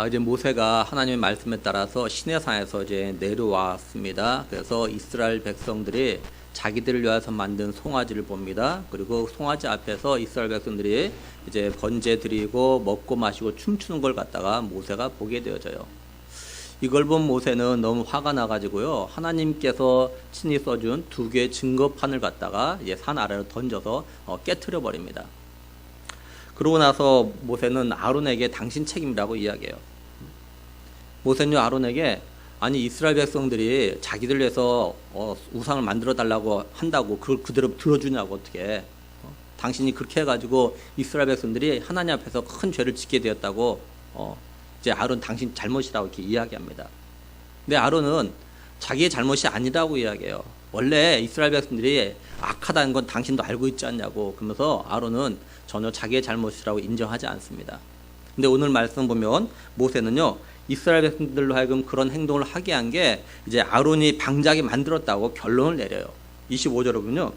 이제 모세가 하나님의 말씀에 따라서 시내산에서 이제 내려왔습니다. 그래서 이스라엘 백성들이 자기들을 위해서 만든 송아지를 봅니다. 그리고 송아지 앞에서 이스라엘 백성들이 이제 번제 드리고 먹고 마시고 춤추는 걸 갖다가 모세가 보게 되어져요. 이걸 본 모세는 너무 화가 나가지고요. 하나님께서 친히 써준 2개의 증거판을 갖다가 이제 산 아래로 던져서 깨트려 버립니다. 그러고 나서 모세는 아론에게 당신 책임이라고 이야기해요. 모세는 아론에게 아니 이스라엘 백성들이 자기들 위해서 우상을 만들어 달라고 한다고 그걸 그대로 들어주냐고 어떻게 당신이 그렇게 해가지고 이스라엘 백성들이 하나님 앞에서 큰 죄를 짓게 되었다고 이제 아론 당신 잘못이라고 이렇게 이야기합니다. 근데 아론은 자기의 잘못이 아니라고 이야기해요. 원래 이스라엘 백성들이 악하다는 건 당신도 알고 있지 않냐고 그러면서 아론은 전혀 자기의 잘못이라고 인정하지 않습니다. 근데 오늘 말씀 보면 모세는요 이스라엘 백성들로 하여금 그런 행동을 하게 한 게 이제 아론이 방자하게 만들었다고 결론을 내려요. 25절에 보면요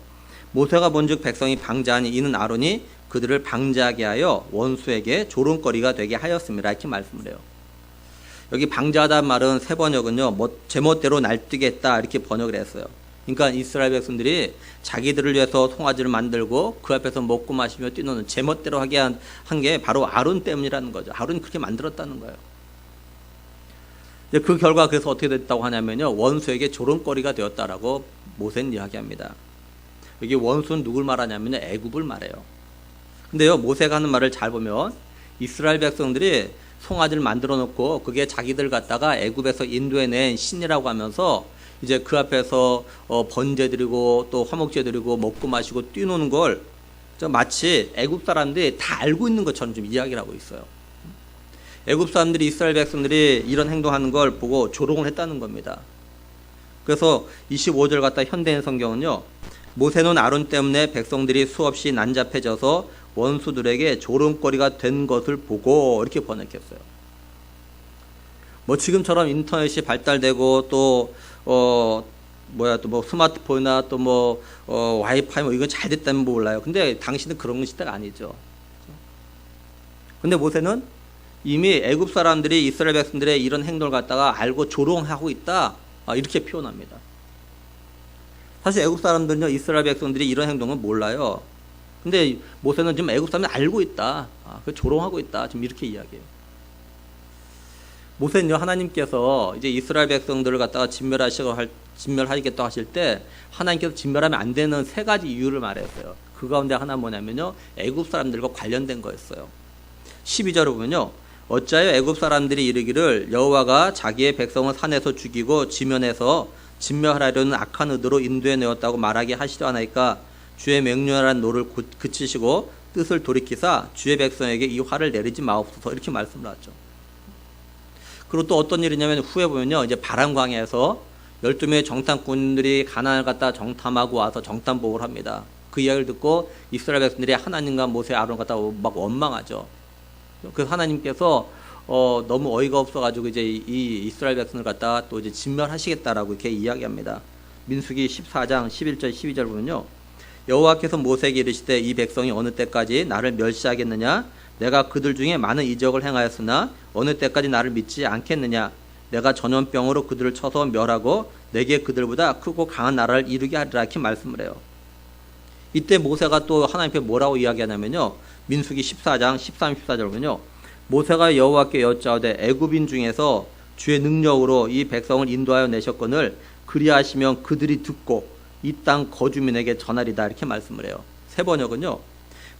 모세가 본즉 백성이 방자하니 이는 아론이 그들을 방자하게 하여 원수에게 조롱거리가 되게 하였습니다. 이렇게 말씀을 해요. 여기 방자하다는 말은 새 번역은요 제멋대로 날뛰게 했다 이렇게 번역을 했어요. 그러니까 이스라엘 백성들이 자기들을 위해서 송아지를 만들고 그 앞에서 먹고 마시며 뛰노는 제멋대로 하게 한 게 바로 아론 때문이라는 거죠. 아론이 그렇게 만들었다는 거예요. 그 결과 그래서 어떻게 됐다고 하냐면요 원수에게 조롱거리가 되었다라고 모세는 이야기합니다. 여기 원수는 누굴 말하냐면 애굽을 말해요. 근데요 모세가 하는 말을 잘 보면 이스라엘 백성들이 송아지를 만들어 놓고 그게 자기들 갖다가 애굽에서 인도해낸 신이라고 하면서 이제 그 앞에서 번제 드리고 또 화목제 드리고 먹고 마시고 뛰노는 걸 마치 애굽 사람들이 다 알고 있는 것처럼 좀 이야기를 하고 있어요. 애굽 사람들이 이스라엘 백성들이 이런 행동하는 걸 보고 조롱을 했다는 겁니다. 그래서 25절 갖다 현대인 성경은요 모세는 아론 때문에 백성들이 수없이 난잡해져서 원수들에게 조롱거리가 된 것을 보고 이렇게 번역했어요. 뭐 지금처럼 인터넷이 발달되고 또 스마트폰이나 또 와이파이 이건 잘 됐다면 몰라요. 근데 당신은 그런 시대가 아니죠. 근데 모세는 이미 애굽 사람들이 이스라엘 백성들의 이런 행동을 갖다가 알고 조롱하고 있다 이렇게 표현합니다. 사실 애굽 사람들은요 이스라엘 백성들이 이런 행동은 몰라요. 근데 모세는 지금 애굽 사람이 알고 있다. 그 조롱하고 있다. 지금 이렇게 이야기해요. 모세는요 하나님께서 이제 이스라엘 백성들을 갖다가 진멸하시겠다고 하실 때 하나님께서 진멸하면 안 되는 3가지 이유를 말했어요. 그 가운데 하나 뭐냐면요 애굽 사람들과 관련된 거였어요. 12절을 보면요 어찌하여 애굽 사람들이 이르기를 여호와가 자기의 백성을 산에서 죽이고 지면에서 진멸하려는 악한 의도로 인도해 내었다고 말하게 하시려 하나이까 주의 맹렬한 노를 그치시고 뜻을 돌이키사 주의 백성에게 이 화를 내리지 마옵소서 이렇게 말씀을 하죠. 그리고 또 어떤 일이냐면 후에 보면요 이제 바람광야에서 12명의 정탐꾼들이 가나안을 갖다 정탐하고 와서 정탐복을 합니다. 그 이야기를 듣고 이스라엘 백성들이 하나님과 모세 아론 갖다 막 원망하죠. 그래서 하나님께서 너무 어이가 없어가지고 이제 이 이스라엘 백성을 갖다가 또 이제 진멸하시겠다라고 이렇게 이야기합니다. 민수기 14장 11절 12절 보면요 여호와께서 모세에게 이르시되 이 백성이 어느 때까지 나를 멸시하겠느냐 내가 그들 중에 많은 이적을 행하였으나 어느 때까지 나를 믿지 않겠느냐 내가 전염병으로 그들을 쳐서 멸하고 내게 그들보다 크고 강한 나라를 이루게 하리라 이렇게 말씀을 해요. 이때 모세가 또 하나님께 뭐라고 이야기하냐면요 민수기 14장 13, 14절 보면요 모세가 여호와께 여짜오되 애굽인 중에서 주의 능력으로 이 백성을 인도하여 내셨거늘 그리하시면 그들이 듣고 이 땅 거주민에게 전하리다 이렇게 말씀을 해요. 새 번역은요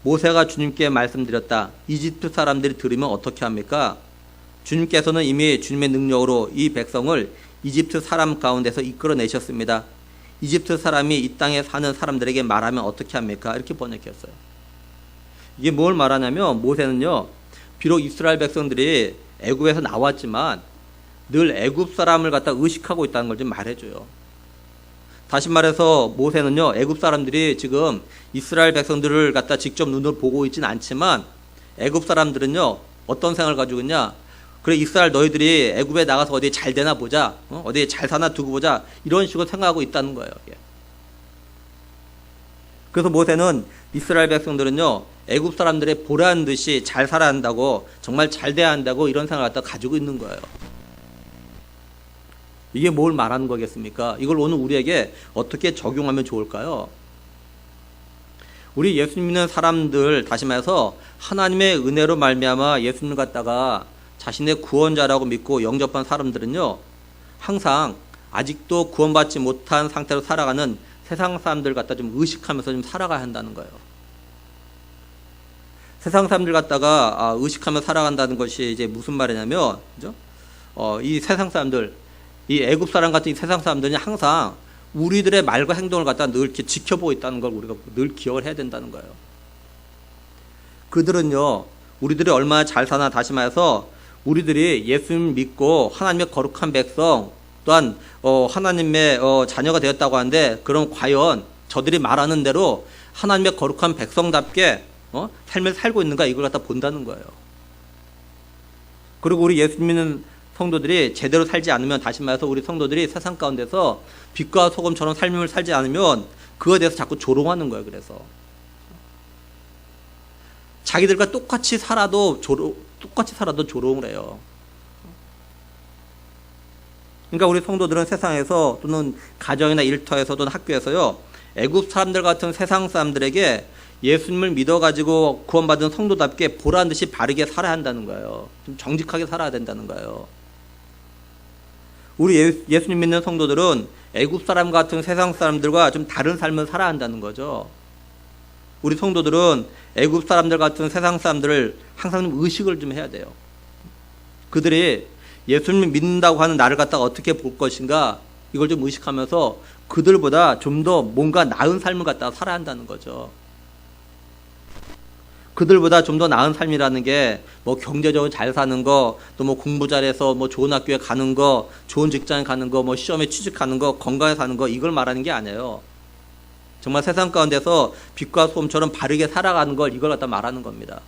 모세가 주님께 말씀드렸다. 이집트 사람들이 들으면 어떻게 합니까? 주님께서는 이미 주님의 능력으로 이 백성을 이집트 사람 가운데서 이끌어내셨습니다. 이집트 사람이 이 땅에 사는 사람들에게 말하면 어떻게 합니까? 이렇게 번역했어요. 이게 뭘 말하냐면 모세는요 비록 이스라엘 백성들이 애굽에서 나왔지만 늘 애굽 사람을 갖다 의식하고 있다는 걸 좀 말해줘요. 다시 말해서 모세는요 애굽 사람들이 지금 이스라엘 백성들을 갖다 직접 눈으로 보고 있지는 않지만 애굽 사람들은요 어떤 생각을 가지고 있냐 그래 이스라엘 너희들이 애굽에 나가서 어디에 잘 되나 보자 어디에 잘 사나 두고 보자 이런 식으로 생각하고 있다는 거예요. 그래서 모세는 이스라엘 백성들은요, 애굽 사람들의 보라는 듯이 잘 살아야 한다고, 정말 잘 돼야 한다고 이런 생각을 갖다 가지고 있는 거예요. 이게 뭘 말하는 거겠습니까? 이걸 오늘 우리에게 어떻게 적용하면 좋을까요? 우리 예수 믿는 사람들, 다시 말해서 하나님의 은혜로 말미암아 예수님을 갖다가 자신의 구원자라고 믿고 영접한 사람들은요, 항상 아직도 구원받지 못한 상태로 살아가는 세상 사람들 갖다 좀 의식하면서 좀 살아가야 한다는 거예요. 세상 사람들 갖다가 의식하며 살아간다는 것이 이제 무슨 말이냐면, 그죠? 이 세상 사람들, 이 애굽 사람 같은 이 세상 사람들이 항상 우리들의 말과 행동을 갖다 늘 이렇게 지켜보고 있다는 걸 우리가 늘 기억을 해야 된다는 거예요. 그들은요, 우리들이 얼마나 잘 사나, 다시 말해서 우리들이 예수님 믿고 하나님의 거룩한 백성, 또한 하나님의 자녀가 되었다고 하는데, 그럼 과연 저들이 말하는 대로 하나님의 거룩한 백성답게 삶을 살고 있는가, 이걸 갖다 본다는 거예요. 그리고 우리 예수 믿는 성도들이 제대로 살지 않으면, 다시 말해서 우리 성도들이 세상 가운데서 빛과 소금처럼 삶을 살지 않으면 그거에 대해서 자꾸 조롱하는 거예요. 그래서 자기들과 똑같이 살아도 조롱을 해요. 그러니까 우리 성도들은 세상에서, 또는 가정이나 일터에서, 또는 학교에서요, 애굽 사람들 같은 세상 사람들에게 예수님을 믿어가지고 구원받은 성도답게 보란 듯이 바르게 살아야 한다는 거예요. 좀 정직하게 살아야 된다는 거예요. 우리 예수님 믿는 성도들은 애굽 사람 같은 세상 사람들과 좀 다른 삶을 살아야 한다는 거죠. 우리 성도들은 애굽 사람들 같은 세상 사람들을 항상 좀 의식을 좀 해야 돼요. 그들이 예수님을 믿는다고 하는 나를 갖다가 어떻게 볼 것인가, 이걸 좀 의식하면서 그들보다 좀 더 뭔가 나은 삶을 갖다가 살아야 한다는 거죠. 그들보다 좀 더 나은 삶이라는 게 뭐 경제적으로 잘 사는 거, 또 뭐 공부 잘해서 뭐 좋은 학교에 가는 거, 좋은 직장에 가는 거, 뭐 시험에 취직하는 거, 건강에 사는 거, 이걸 말하는 게 아니에요. 정말 세상 가운데서 빛과 소금처럼 바르게 살아가는 걸, 이걸 갖다 말하는 겁니다.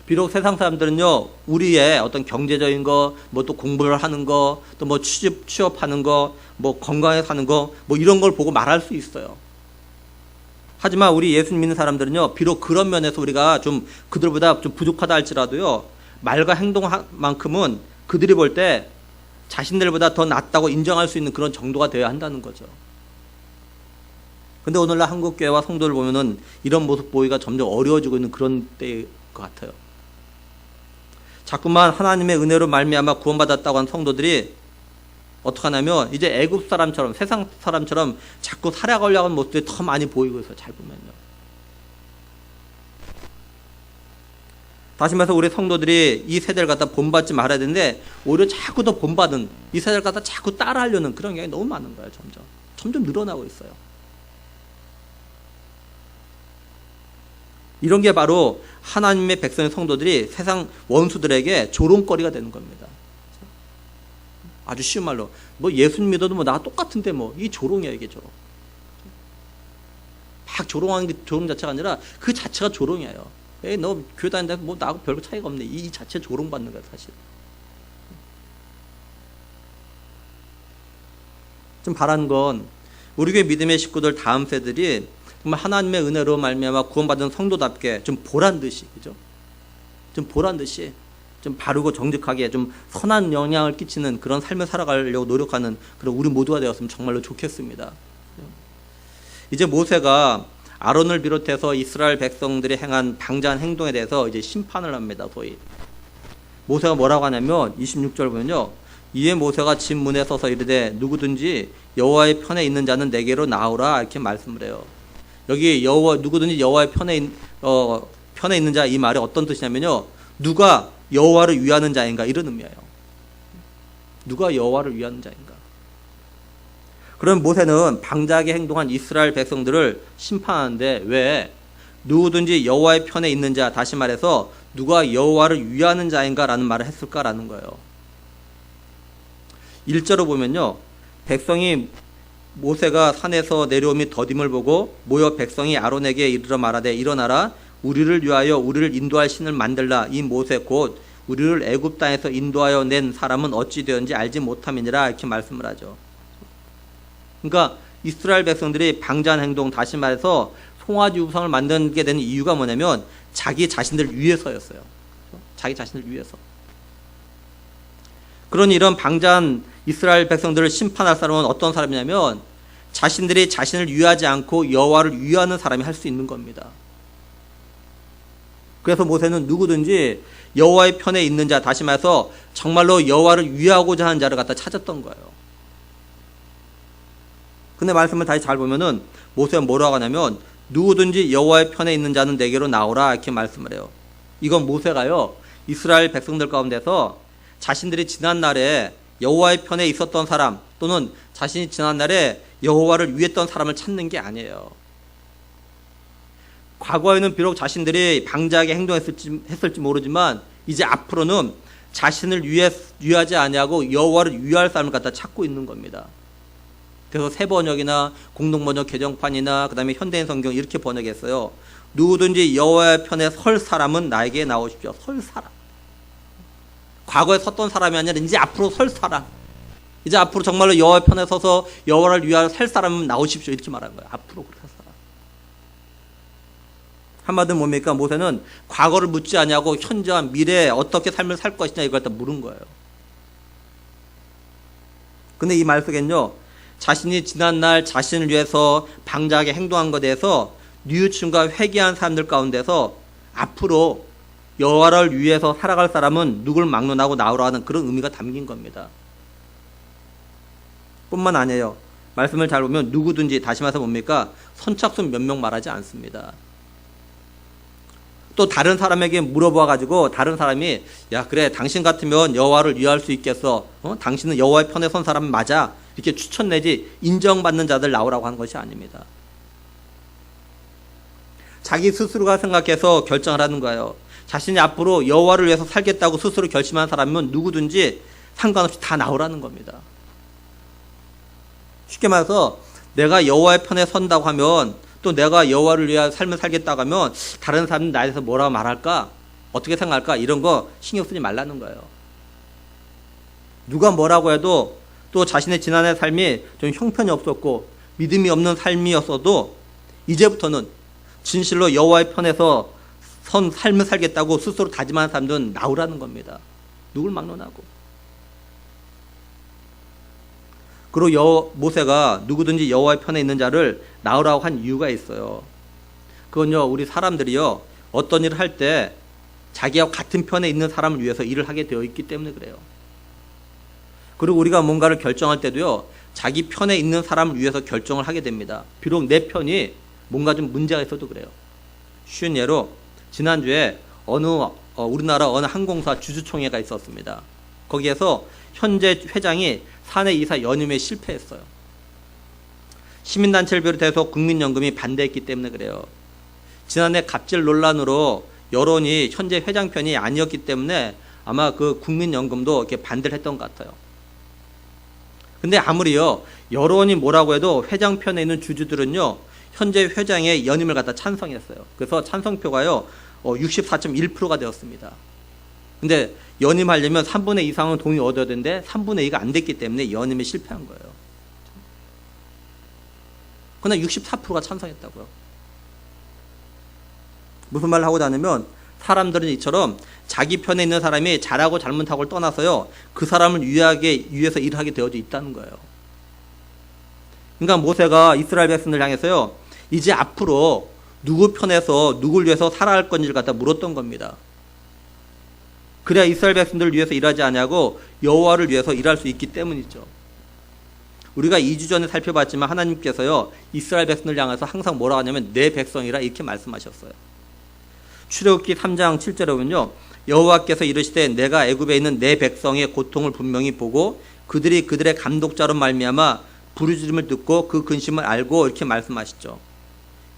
비록 세상 사람들은요, 우리의 어떤 경제적인 거, 뭐 또 공부를 하는 거, 또 뭐 취업하는 거, 뭐 건강에 사는 거, 뭐 이런 걸 보고 말할 수 있어요. 하지만 우리 예수 믿는 사람들은요, 비록 그런 면에서 우리가 좀 그들보다 좀 부족하다 할지라도요, 말과 행동만큼은 그들이 볼 때 자신들보다 더 낫다고 인정할 수 있는 그런 정도가 되어야 한다는 거죠. 근데 오늘날 한국교회와 성도를 보면은 이런 모습 보기가 점점 어려워지고 있는 그런 때일 것 같아요. 자꾸만 하나님의 은혜로 말미암아 구원받았다고 한 성도들이 어떻게 하냐면, 이제 애굽 사람처럼, 세상 사람처럼 자꾸 살아가려고 하는 모습들이 더 많이 보이고 있어요. 잘 보면요. 다시 말해서 우리 성도들이 이 세대를 갖다 본받지 말아야 되는데, 오히려 자꾸 더 본받은, 이 세대를 갖다 자꾸 따라하려는 그런 경향이 너무 많은 거예요. 점점 늘어나고 있어요. 이런 게 바로 하나님의 백성의 성도들이 세상 원수들에게 조롱거리가 되는 겁니다. 아주 쉬운 말로, 뭐 예수님 믿어도 뭐 나 똑같은데 뭐, 이 조롱이야, 이게 조롱. 막 조롱하는 게 조롱 자체가 아니라 그 자체가 조롱이에요. 에이, 너 교회 다닌다, 뭐 나하고 별로 차이가 없네. 이 자체 조롱받는 거야, 사실. 좀 바라는 건, 우리 교회 믿음의 식구들 다음 세들이 정말 하나님의 은혜로 말미암아 구원받은 성도답게 좀 보란 듯이, 그죠? 좀 보란 듯이 좀 바르고 정직하게 좀 선한 영향을 끼치는 그런 삶을 살아가려고 노력하는 그런 우리 모두가 되었으면 정말로 좋겠습니다. 이제 모세가 아론을 비롯해서 이스라엘 백성들이 행한 방자한 행동에 대해서 이제 심판을 합니다. 소위 모세가 뭐라고 하냐면 26절 보면요, 이에 모세가 집 문에 서서 이르되 누구든지 여호와의 편에 있는 자는 내게로 나오라, 이렇게 말씀을 해요. 여기 누구든지 여호와의 편에 있는 자, 이 말이 어떤 뜻이냐면요, 누가 여호와를 위하는 자인가, 이런 의미예요. 누가 여호와를 위하는 자인가. 그럼 모세는 방자하게 행동한 이스라엘 백성들을 심판하는데, 왜 누구든지 여호와의 편에 있는 자, 다시 말해서 누가 여호와를 위하는 자인가라는 말을 했을까라는 거예요. 1절을 보면요, 백성이 모세가 산에서 내려오미 더딤을 보고 모여 백성이 아론에게 이르러 말하되 일어나라, 우리를 위하여 우리를 인도할 신을 만들라. 이 모세 곧 우리를 애굽 땅에서 인도하여 낸 사람은 어찌 되었는지 알지 못함이니라, 이렇게 말씀을 하죠. 그러니까 이스라엘 백성들이 방자한 행동, 다시 말해서 송아지 우상을 만들게 되는 이유가 뭐냐면 자기 자신들 위해서였어요. 자기 자신을 위해서. 그러니 이런 방자한 이스라엘 백성들을 심판할 사람은 어떤 사람이냐면 자신들이 자신을 위하지 않고 여호와를 위하는 사람이 할 수 있는 겁니다. 그래서 모세는 누구든지 여호와의 편에 있는 자, 다시 말해서 정말로 여호와를 위하고자 하는 자를 갖다 찾았던 거예요. 근데 말씀을 다시 잘 보면은 모세가 뭐라고 하냐면 누구든지 여호와의 편에 있는 자는 내게로 나오라 이렇게 말씀을 해요. 이건 모세가요 이스라엘 백성들 가운데서 자신들이 지난날에 여호와의 편에 있었던 사람 또는 자신이 지난날에 여호와를 위했던 사람을 찾는 게 아니에요. 과거에는 비록 자신들이 방자하게 행동했을지 모르지만 이제 앞으로는 자신을 위하지 아니하고 여호와를 위할 사람을 갖다 찾고 있는 겁니다. 그래서 새 번역이나 공동번역 개정판이나 그 다음에 현대인 성경 이렇게 번역했어요. 누구든지 여호와의 편에 설 사람은 나에게 나오십시오. 설 사람. 과거에 섰던 사람이 아니라 이제 앞으로 설 사람. 이제 앞으로 정말로 여호와의 편에 서서 여호와를 위하여 살 사람은 나오십시오. 이렇게 말한 거예요. 앞으로 그렇게 살 사람. 한마디로 뭡니까? 모세는 과거를 묻지 아니하고 현재와 미래에 어떻게 삶을 살 것이냐 이걸 다 물은 거예요. 근데 이 말 속엔요. 자신이 지난날 자신을 위해서 방자하게 행동한 것에 대해서 뉘우침과 회개한 사람들 가운데서 앞으로 여호와를 위해서 살아갈 사람은 누굴 막론하고 나오라 하는 그런 의미가 담긴 겁니다. 뿐만 아니에요. 말씀을 잘 보면 누구든지 다시 말해서 뭡니까? 선착순 몇 명 말하지 않습니다. 또 다른 사람에게 물어봐가지고 다른 사람이 야 그래 당신 같으면 여호와를 위할 수 있겠어. 당신은 여호와의 편에 선 사람 맞아. 이렇게 추천 내지 인정받는 자들 나오라고 하는 것이 아닙니다. 자기 스스로가 생각해서 결정을 하는 거예요. 자신이 앞으로 여호와를 위해서 살겠다고 스스로 결심한 사람은 누구든지 상관없이 다 나오라는 겁니다. 쉽게 말해서 내가 여호와의 편에 선다고 하면 또 내가 여호와를 위하여 삶을 살겠다고 하면 다른 사람은 나에 대해서 뭐라고 말할까? 어떻게 생각할까? 이런 거 신경 쓰지 말라는 거예요. 누가 뭐라고 해도 또 자신의 지난해 삶이 좀 형편이 없었고 믿음이 없는 삶이었어도 이제부터는 진실로 여호와의 편에서 선 삶을 살겠다고 스스로 다짐하는 사람들은 나오라는 겁니다. 누굴 막론하고. 그리고 모세가 누구든지 여호와의 편에 있는 자를 나오라고 한 이유가 있어요. 그건요, 우리 사람들이요, 어떤 일을 할 때 자기와 같은 편에 있는 사람을 위해서 일을 하게 되어 있기 때문에 그래요. 그리고 우리가 뭔가를 결정할 때도요, 자기 편에 있는 사람을 위해서 결정을 하게 됩니다. 비록 내 편이 뭔가 좀 문제가 있어도 그래요. 쉬운 예로 지난주에 우리나라 어느 항공사 주주총회가 있었습니다. 거기에서 현재 회장이 사내 이사 연임에 실패했어요. 시민단체를 비롯해서 국민연금이 반대했기 때문에 그래요. 지난해 갑질 논란으로 여론이 현재 회장 편이 아니었기 때문에 아마 그 국민연금도 이렇게 반대를 했던 것 같아요. 근데 아무리요, 여론이 뭐라고 해도 회장 편에 있는 주주들은요, 현재 회장의 연임을 갖다 찬성했어요. 그래서 찬성표가요, 64.1%가 되었습니다. 근데 연임하려면 3분의 2 이상은 동의 얻어야 되는데 3분의 2가 안 됐기 때문에 연임에 실패한 거예요. 그러나 64%가 찬성했다고요. 무슨 말을 하고자 하냐면 사람들은 이처럼 자기 편에 있는 사람이 잘하고 잘못하고를 떠나서요, 그 사람을 위해서 일을 하게 되어져 있다는 거예요. 그러니까 모세가 이스라엘 백성들 향해서요, 이제 앞으로 누구 편에서 누굴 위해서 살아갈 건지를 갖다 물었던 겁니다. 그래야 이스라엘 백성들을 위해서 일하지 않냐고 여호와를 위해서 일할 수 있기 때문이죠. 우리가 2주 전에 살펴봤지만 하나님께서요, 이스라엘 백성들 향해서 항상 뭐라고 하냐면 내 백성이라 이렇게 말씀하셨어요. 출애굽기 3장 7절에 보면요, 여호와께서 이르시되 내가 애굽에 있는 내 백성의 고통을 분명히 보고 그들이 그들의 감독자로 말미암아 부르짖음을 듣고 그 근심을 알고 이렇게 말씀하시죠.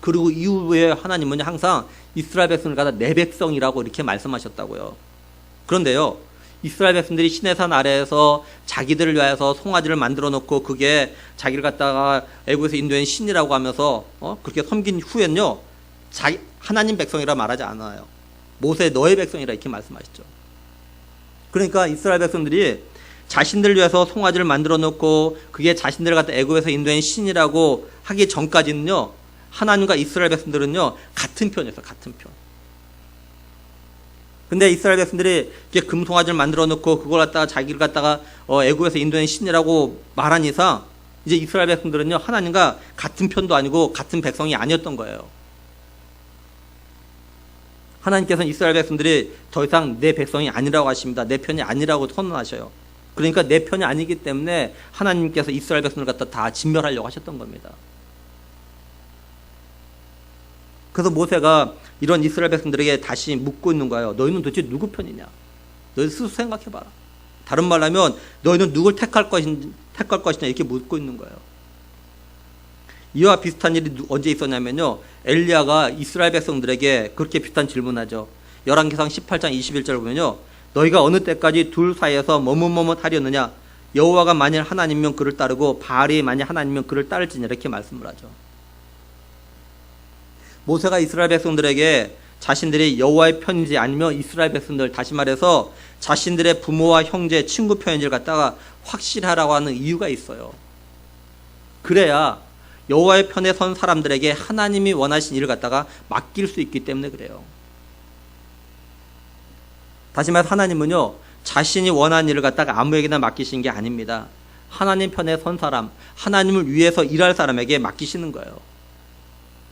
그리고 이후에 하나님은 항상 이스라엘 백성을 갖다 내 백성이라고 이렇게 말씀하셨다고요. 그런데요, 이스라엘 백성들이 시내산 아래에서 자기들을 위해서 송아지를 만들어 놓고 그게 자기를 갖다가 애굽에서 인도한 신이라고 하면서 그렇게 섬긴 후엔요, 하나님 백성이라 말하지 않아요. 모세 너의 백성이라 이렇게 말씀하시죠. 그러니까 이스라엘 백성들이 자신들을 위해서 송아지를 만들어 놓고 그게 자신들을 갖다 애굽에서 인도한 신이라고 하기 전까지는요, 하나님과 이스라엘 백성들은요 같은 편이었어요. 같은 편. 근데 이스라엘 백성들이 이렇게 금송아지를 만들어 놓고 그걸 갖다가 자기를 갖다가 애굽에서 인도한 신이라고 말한 이상 이제 이스라엘 백성들은요 하나님과 같은 편도 아니고 같은 백성이 아니었던 거예요. 하나님께서는 이스라엘 백성들이 더 이상 내 백성이 아니라고 하십니다. 내 편이 아니라고 선언하셔요. 그러니까 내 편이 아니기 때문에 하나님께서 이스라엘 백성을 갖다 다 진멸하려고 하셨던 겁니다. 그래서 모세가 이런 이스라엘 백성들에게 다시 묻고 있는 거예요. 너희는 도대체 누구 편이냐? 너희 스스로 생각해봐라. 다른 말로 하면 너희는 누굴 택할 것이냐 이렇게 묻고 있는 거예요. 이와 비슷한 일이 언제 있었냐면요. 엘리야가 이스라엘 백성들에게 그렇게 비슷한 질문하죠. 열왕기상 18장 21절 보면요. 너희가 어느 때까지 둘 사이에서 머뭇머뭇하려느냐? 여호와가 만일 하나님이면 그를 따르고 바알이 만일 하나님이면 그를 따를지냐 이렇게 말씀을 하죠. 모세가 이스라엘 백성들에게 자신들이 여호와의 편인지 아니면 이스라엘 백성들 다시 말해서 자신들의 부모와 형제, 친구 편인지를 갖다가 확실하라고 하는 이유가 있어요. 그래야 여호와의 편에 선 사람들에게 하나님이 원하신 일을 갖다가 맡길 수 있기 때문에 그래요. 다시 말해서 하나님은요 자신이 원하는 일을 갖다가 아무에게나 맡기신 게 아닙니다. 하나님 편에 선 사람, 하나님을 위해서 일할 사람에게 맡기시는 거예요.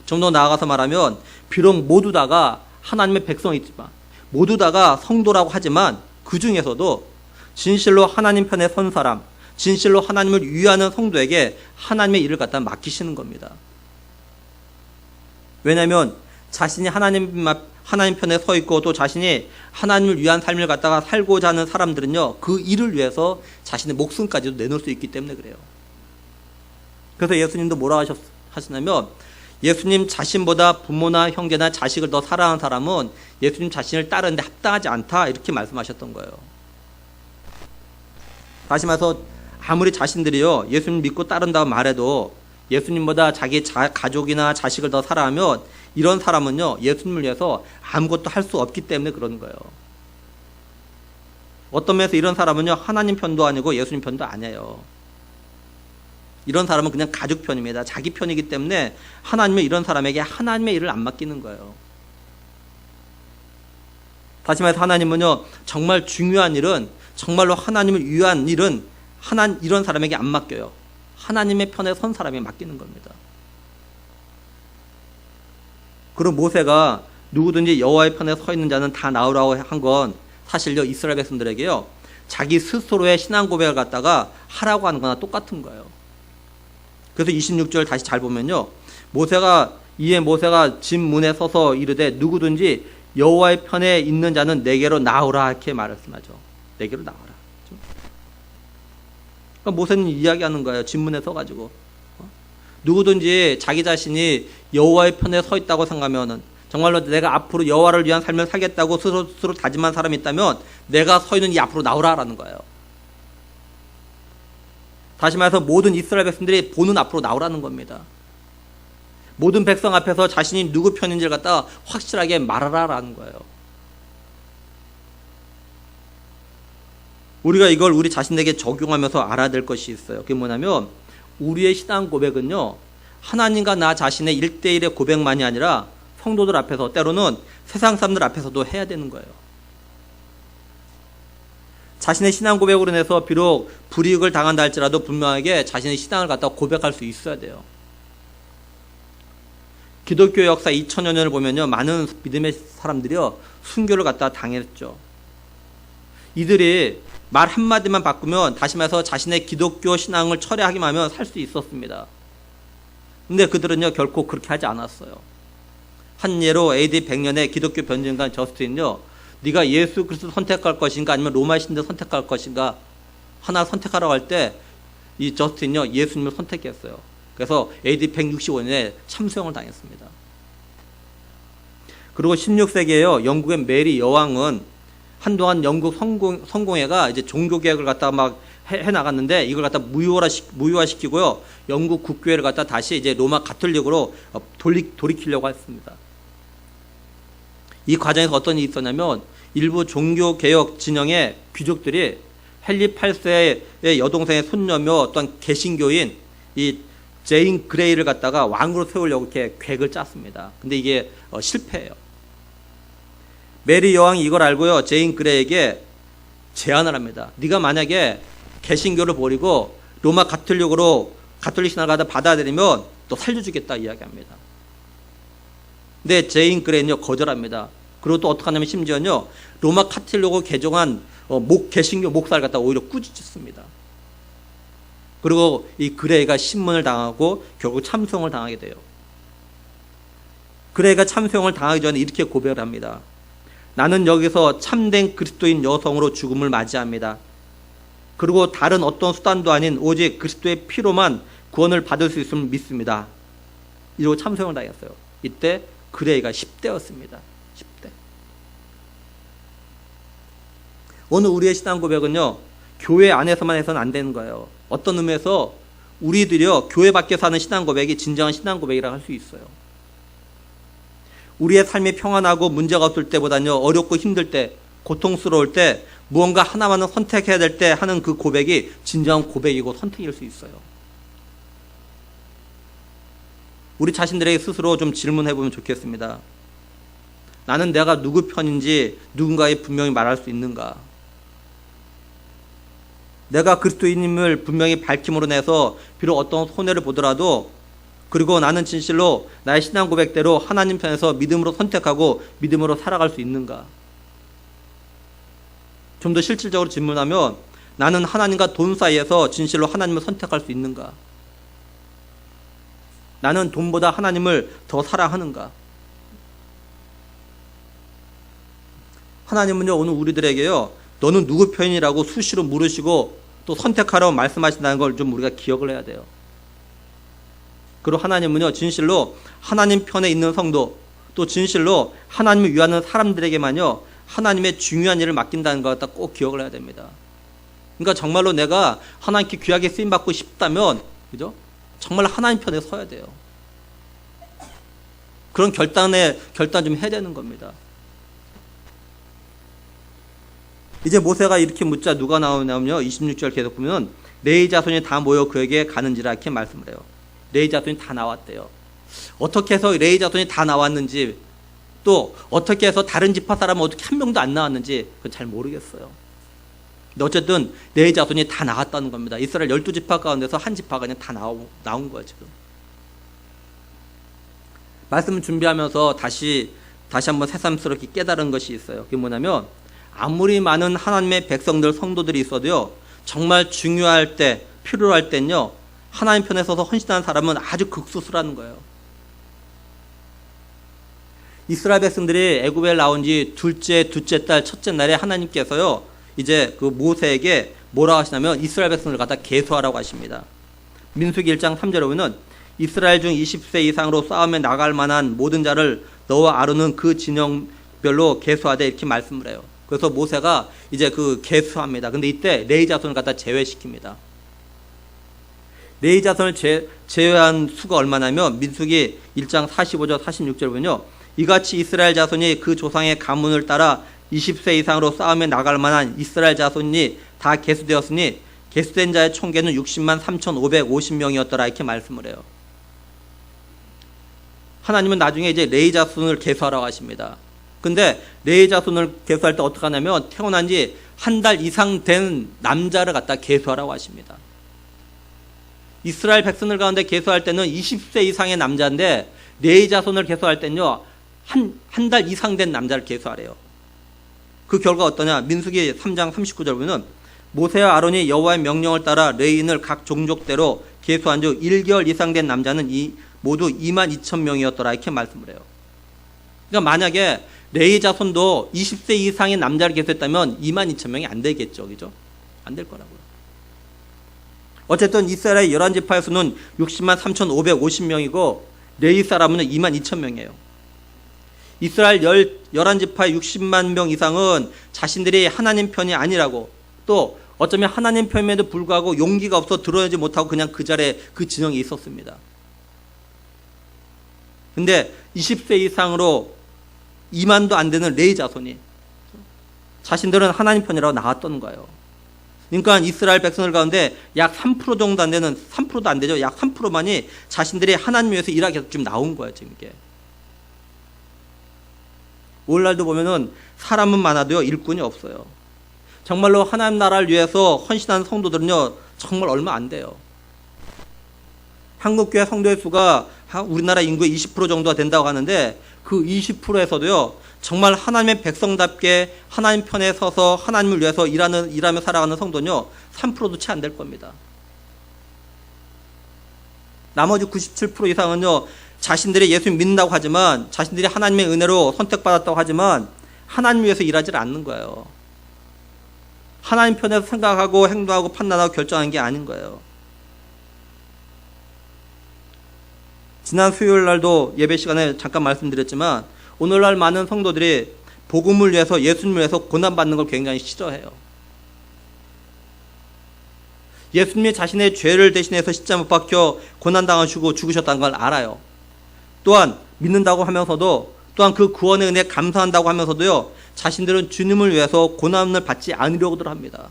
좀 더 나아가서 말하면 비록 모두 다가 하나님의 백성이지만 모두 다가 성도라고 하지만 그 중에서도 진실로 하나님 편에 선 사람, 진실로 하나님을 위하는 성도에게 하나님의 일을 갖다 맡기시는 겁니다. 왜냐하면 자신이 하나님 편에 서 있고 또 자신이 하나님을 위한 삶을 갖다가 살고자 하는 사람들은요 그 일을 위해서 자신의 목숨까지도 내놓을 수 있기 때문에 그래요. 그래서 예수님도 뭐라 하시냐면 예수님 자신보다 부모나 형제나 자식을 더 사랑하는 사람은 예수님 자신을 따르는데 합당하지 않다 이렇게 말씀하셨던 거예요. 다시 말해서 아무리 자신들이요 예수님 믿고 따른다고 말해도 예수님보다 자기 가족이나 자식을 더 사랑하면 이런 사람은요 예수님을 위해서 아무것도 할 수 없기 때문에 그러는 거예요. 어떤 면에서 이런 사람은요 하나님 편도 아니고 예수님 편도 아니에요. 이런 사람은 그냥 가족 편입니다. 자기 편이기 때문에 하나님은 이런 사람에게 하나님의 일을 안 맡기는 거예요. 다시 말해서 하나님은요 정말 중요한 일은 정말로 하나님을 위한 일은 이런 사람에게 안 맡겨요. 하나님의 편에 선 사람에게 맡기는 겁니다. 그리고 모세가 누구든지 여호와의 편에 서 있는 자는 다 나오라고 한 건 사실요 이스라엘 백성들에게요 자기 스스로의 신앙 고백을 갖다가 하라고 하는 거나 똑같은 거예요. 그래서 26절 다시 잘 보면요 모세가 집 문에 서서 이르되 누구든지 여호와의 편에 있는 자는 내게로 나오라 이렇게 말씀하죠. 내게로 나오라. 그러니까 모세는 이야기하는 거예요. 집 문에 서가지고 누구든지 자기 자신이 여호와의 편에 서 있다고 생각하면은 정말로 내가 앞으로 여호와를 위한 삶을 살겠다고 스스로 다짐한 사람이 있다면 내가 서 있는 이 앞으로 나오라라는 거예요. 다시 말해서 모든 이스라엘 백성들이 보는 앞으로 나오라는 겁니다. 모든 백성 앞에서 자신이 누구 편인지를 갖다가 확실하게 말하라라는 거예요. 우리가 이걸 우리 자신에게 적용하면서 알아야 될 것이 있어요. 그게 뭐냐면 우리의 신앙 고백은요 하나님과 나 자신의 1대1의 고백만이 아니라 성도들 앞에서 때로는 세상 사람들 앞에서도 해야 되는 거예요. 자신의 신앙 고백으로 인해서 비록 불이익을 당한다 할지라도 분명하게 자신의 신앙을 갖다가 고백할 수 있어야 돼요. 기독교 역사 2000여 년을 보면요 많은 믿음의 사람들이요 순교를 갖다가 당했죠. 이들이 말 한마디만 바꾸면 다시 말해서 자신의 기독교 신앙을 철회하기만 하면 살 수 있었습니다. 근데 그들은요 결코 그렇게 하지 않았어요. 한 예로 AD 100년에 기독교 변증가 저스틴은요 네가 예수 그리스도 선택할 것인가 아니면 로마 신도 선택할 것인가 하나 선택하라고 할 때 이 저스틴은요 예수님을 선택했어요. 그래서 AD 165년에 참수형을 당했습니다. 그리고 16세기에요 영국의 메리 여왕은 한동안 영국 성공회가 이제 종교개혁을 갖다가 막 해 나갔는데 이걸 갖다 무효화시키고요 영국 국교회를 갖다 다시 이제 로마 가톨릭으로 돌이키려고 했습니다. 이 과정에서 어떤 일이 있었냐면 일부 종교개혁 진영의 귀족들이 헨리 8세의 여동생의 손녀며 또한 개신교인 이 제인 그레이를 갖다가 왕으로 세우려고 이렇게 계획을 짰습니다. 근데 이게 실패해요. 메리 여왕이 이걸 알고요, 제인 그레이에게 제안을 합니다. 네가 만약에 개신교를 버리고 로마 가톨릭 신학을 받아들이면 또 살려주겠다 이야기합니다. 근데 제인 그레이는요 거절합니다. 그리고 또 어떻게 하냐면 심지어는요 로마 카톨릭으로 개종한 개신교 목사를 갖다 오히려 꾸짖습니다. 그리고 이 그레이가 신문을 당하고 결국 참수형을 당하게 돼요. 그레이가 참수형을 당하기 전에 이렇게 고백을 합니다. 나는 여기서 참된 그리스도인 여성으로 죽음을 맞이합니다. 그리고 다른 어떤 수단도 아닌 오직 그리스도의 피로만 구원을 받을 수 있음을 믿습니다. 이러고 참수형을 당했어요. 이때 그레이가 10대였습니다. 10대. 오늘 우리의 신앙 고백은요, 교회 안에서만 해서는 안 되는 거예요. 어떤 의미에서 우리들이요, 교회 밖에서 하는 신앙 고백이 진정한 신앙 고백이라고 할 수 있어요. 우리의 삶이 평안하고 문제가 없을 때보다는요, 어렵고 힘들 때, 고통스러울 때, 무언가 하나만은 선택해야 될 때 하는 그 고백이 진정한 고백이고 선택일 수 있어요. 우리 자신들에게 스스로 좀 질문해 보면 좋겠습니다. 나는 내가 누구 편인지 누군가에 분명히 말할 수 있는가? 내가 그리스도인임을 분명히 밝힘으로 내서 비록 어떤 손해를 보더라도, 그리고 나는 진실로 나의 신앙 고백대로 하나님 편에서 믿음으로 선택하고 믿음으로 살아갈 수 있는가? 좀 더 실질적으로 질문하면, 나는 하나님과 돈 사이에서 진실로 하나님을 선택할 수 있는가? 나는 돈보다 하나님을 더 사랑하는가? 하나님은요, 오늘 우리들에게요, 너는 누구 편이라고 수시로 물으시고 또 선택하라고 말씀하신다는 걸 좀 우리가 기억을 해야 돼요. 그리고 하나님은요, 진실로 하나님 편에 있는 성도, 또 진실로 하나님을 위하는 사람들에게만요, 하나님의 중요한 일을 맡긴다는 걸 갖다 꼭 기억을 해야 됩니다. 그러니까 정말로 내가 하나님께 귀하게 쓰임받고 싶다면, 그죠? 정말 하나님 편에 서야 돼요. 그런 결단 좀 해야 되는 겁니다. 이제 모세가 이렇게 묻자 누가 나오냐면요, 26절 계속 보면 레위 자손이 다 모여 그에게 가는지라 이렇게 말씀을 해요. 레위 자손이 다 나왔대요. 어떻게 해서 레위 자손이 다 나왔는지, 또 어떻게 해서 다른 지파 사람은 어떻게 한 명도 안 나왔는지 그건 잘 모르겠어요. 근데 어쨌든 레위 자손이 다 나왔다는 겁니다. 이스라엘 12지파 가운데서 한 지파가 그냥 다 나온 거예요. 지금 말씀을 준비하면서 다시 한번 새삼스럽게 깨달은 것이 있어요. 그게 뭐냐면, 아무리 많은 하나님의 백성들, 성도들이 있어도요, 정말 중요할 때, 필요할 땐요, 하나님 편에 서서 헌신하는 사람은 아주 극소수라는 거예요. 이스라엘 백성들이 애굽에 나온 지 둘째 달, 첫째 날에 하나님께서요, 이제 그 모세에게 뭐라고 하시냐면 이스라엘 백성을 갖다 계수하라고 하십니다. 민수기 1장 3절에 보면 이스라엘 중 20세 이상으로 싸움에 나갈 만한 모든 자를 너와 아론은 그 진영별로 계수하되 이렇게 말씀을 해요. 그래서 모세가 이제 그 계수합니다. 근데 이때 레위 자손을 갖다 제외시킵니다. 레위 자손을 제외한 수가 얼마냐면 민수기 1장 45절 46절 보면요, 이같이 이스라엘 자손이 그 조상의 가문을 따라 20세 이상으로 싸움에 나갈 만한 이스라엘 자손이 다 계수되었으니 계수된 자의 총계는 60만 3,550명이었더라 이렇게 말씀을 해요. 하나님은 나중에 이제 레위 자손을 계수하라고 하십니다. 근데 레위 자손을 계수할 때 어떻게 하냐면 태어난 지 한 달 이상 된 남자를 갖다 계수하라고 하십니다. 이스라엘 백성들 가운데 계수할 때는 20세 이상의 남자인데 레위 자손을 계수할 때는요, 한 달 이상 된 남자를 계수하래요. 그 결과 어떠냐? 민수기 3장 39절 보면 모세와 아론이 여호와의 명령을 따라 레위인을 각 종족대로 계수한 즉 1개월 이상 된 남자는 모두 22,000명이었더라 이렇게 말씀을 해요. 그러니까 만약에 레위 자손도 20세 이상의 남자를 계수했다면 22,000명이 안 되겠죠. 그죠? 안 될 거라고요. 어쨌든 이스라엘 11지파의 수는 60만 3,550명이고 레위 사람은 22,000명이에요. 이스라엘 11지파의 60만 명 이상은 자신들이 하나님 편이 아니라고, 또 어쩌면 하나님 편임에도 불구하고 용기가 없어 드러내지 못하고 그냥 그 자리에 그 진영에 있었습니다. 근데 20세 이상으로 2만도 안 되는 레위 자손이 자신들은 하나님 편이라고 나왔던 거예요. 그러니까 이스라엘 백성들 가운데 약 3% 정도 안 되는, 3%도 안 되죠. 약 3%만이 자신들이 하나님 위해서 일하기 위해서 지금 나온 거예요, 지금 이게. 오늘날도 보면은 사람은 많아도요, 일꾼이 없어요. 정말로 하나님 나라를 위해서 헌신하는 성도들은요, 정말 얼마 안 돼요. 한국교회 성도의 수가 우리나라 인구의 20% 정도가 된다고 하는데 그 20%에서도요, 정말 하나님의 백성답게 하나님 편에 서서 하나님을 위해서 일하며 살아가는 성도는요, 3%도 채 안 될 겁니다. 나머지 97% 이상은요, 자신들이 예수 믿는다고 하지만, 자신들이 하나님의 은혜로 선택받았다고 하지만 하나님 위해서 일하지 않는 거예요. 하나님 편에서 생각하고 행동하고 판단하고 결정하는 게 아닌 거예요. 지난 수요일 날도 예배 시간에 잠깐 말씀드렸지만 오늘날 많은 성도들이 복음을 위해서, 예수님을 위해서 고난받는 걸 굉장히 싫어해요. 예수님이 자신의 죄를 대신해서 십자가에 못 박혀 고난당하시고 죽으셨다는 걸 알아요. 또한 믿는다고 하면서도, 또한 그 구원의 은혜에 감사한다고 하면서도요, 자신들은 주님을 위해서 고난을 받지 않으려고들 합니다.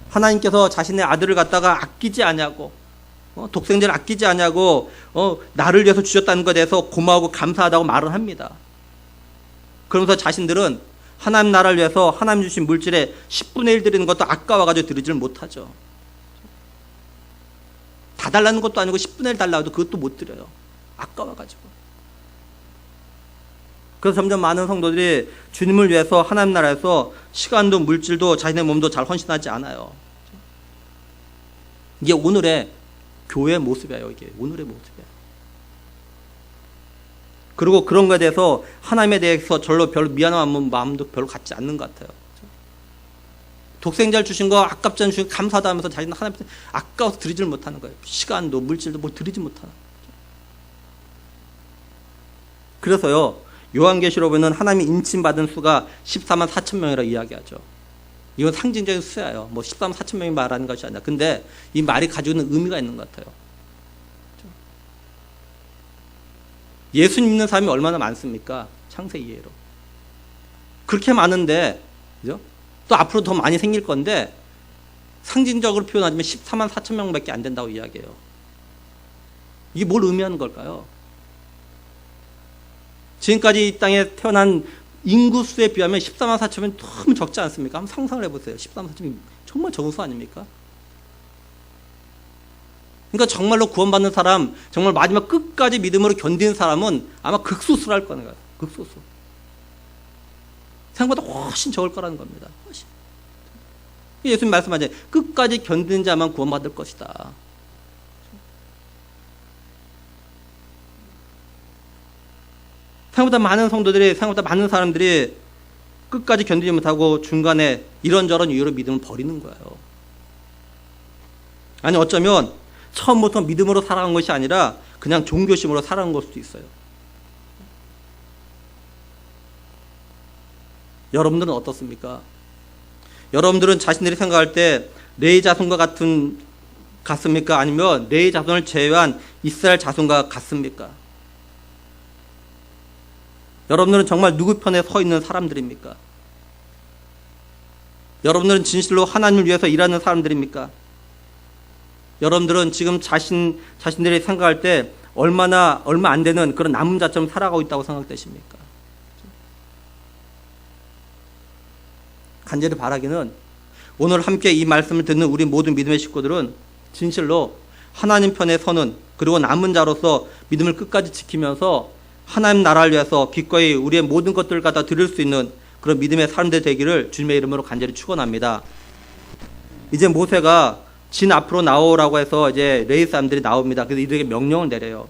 하나님께서 자신의 아들을 갖다가 아끼지 않냐고, 독생자를 아끼지 않냐고, 나를 위해서 주셨다는 것에 대해서 고마워하고 감사하다고 말을 합니다. 그러면서 자신들은 하나님 나라를 위해서 하나님 주신 물질에 10분의 1 드리는 것도 아까워가지고 드리지를 못하죠. 다 달라는 것도 아니고 10분의 1 달라고 해도 그것도 못 드려요. 아까워가지고. 그래서 점점 많은 성도들이 주님을 위해서 하나님 나라에서 시간도 물질도 자신의 몸도 잘 헌신하지 않아요. 이게 오늘의 교회의 모습이에요. 이게 오늘의 모습이에요. 그리고 그런 거에 대해서 하나님에 대해서 별로 미안한 마음도 별로 갖지 않는 것 같아요. 독생자를 주신 거 아깝지 않은 주신 감사하다 하면서 자기는 하나님한테 아까워서 드리지를 못하는 거예요. 시간도 물질도 뭐 드리지 못하는. 그래서요, 요한계시록에는 하나님이 인침받은 수가 14만 4천 명이라고 이야기하죠. 이건 상징적인 수예요. 뭐 14만 4천 명이 말하는 것이 아니라. 근데 이 말이 가지고 있는 의미가 있는 것 같아요. 예수 믿는 사람이 얼마나 많습니까? 창세기 이해로. 그렇게 많은데, 그죠? 또 앞으로 더 많이 생길 건데, 상징적으로 표현하자면 14만 4천 명밖에 안 된다고 이야기해요. 이게 뭘 의미하는 걸까요? 지금까지 이 땅에 태어난 인구수에 비하면 14만 4천이면 너무 적지 않습니까? 한번 상상을 해보세요. 14만 4천이 정말 적은 수 아닙니까? 그러니까 정말로 구원받는 사람, 정말 마지막 끝까지 믿음으로 견디는 사람은 아마 극소수랄 거예요. 극소수. 생각보다 훨씬 적을 거라는 겁니다. 훨씬. 예수님 말씀하죠. 끝까지 견디는 자만 구원받을 것이다. 생각보다 많은 성도들이, 생각보다 많은 사람들이 끝까지 견디지 못하고 중간에 이런저런 이유로 믿음을 버리는 거예요. 아니 어쩌면 처음부터 믿음으로 살아간 것이 아니라 그냥 종교심으로 살아간 걸 수도 있어요. 여러분들은 어떻습니까? 여러분들은 자신들이 생각할 때 레위 자손과 같습니까? 아니면 레위 자손을 제외한 이스라엘 자손과 같습니까? 여러분들은 정말 누구 편에 서 있는 사람들입니까? 여러분들은 진실로 하나님을 위해서 일하는 사람들입니까? 여러분들은 지금 자신들이 생각할 때 얼마 안 되는 그런 남은 자처럼 살아가고 있다고 생각되십니까? 간절히 바라기는 오늘 함께 이 말씀을 듣는 우리 모든 믿음의 식구들은 진실로 하나님 편에 서는, 그리고 남은 자로서 믿음을 끝까지 지키면서 하나님 나라를 위해서 기꺼이 우리의 모든 것들을 갖다 드릴 수 있는 그런 믿음의 사람들 되기를 주님의 이름으로 간절히 축원합니다. 이제 모세가 진 앞으로 나오라고 해서 이제 레위 사람들이 나옵니다. 그래서 이들에게 명령을 내려요.